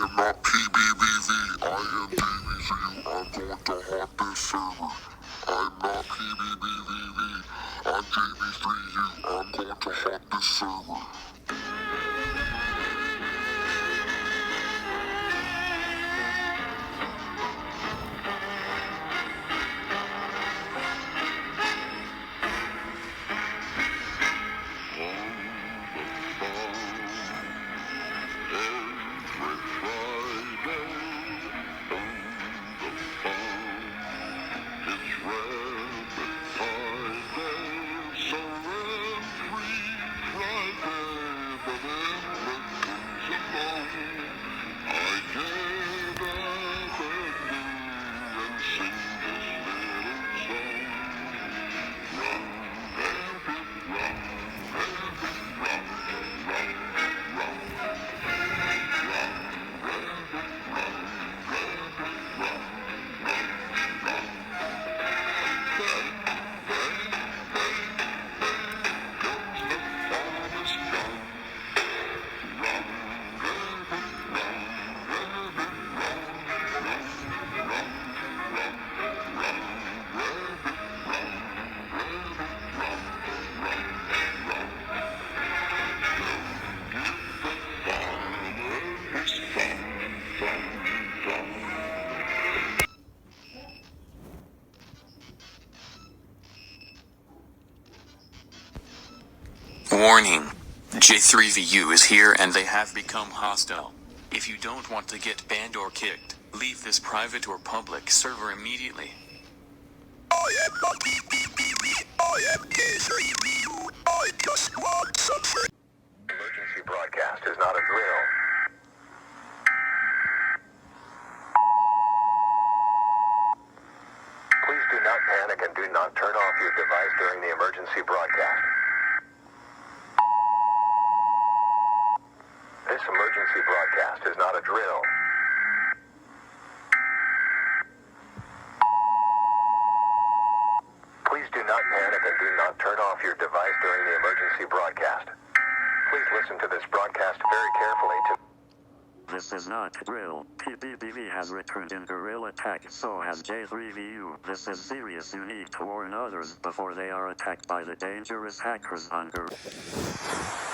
am not PBBV. I am J3vu. I'm going to haunt this server. I'm not PBBV. I'm J3vu. I'm going to haunt this server. Warning. J3vu is here and they have become hostile. If you don't want to get banned or kicked, leave this private or public server immediately. I am not PBBV. I am J3vu. I just want some friends. Emergency broadcast is not a drill. Please do not panic and do not turn off your device during the emergency broadcast. This emergency broadcast is not a drill. Please do not panic and do not turn off your device during the emergency broadcast. Please listen to this broadcast very carefully to... This is not drill. PBBV has returned in guerrilla attack, so has J3vu. This is serious. You need to warn others before they are attacked by the dangerous hackers on guerrilla.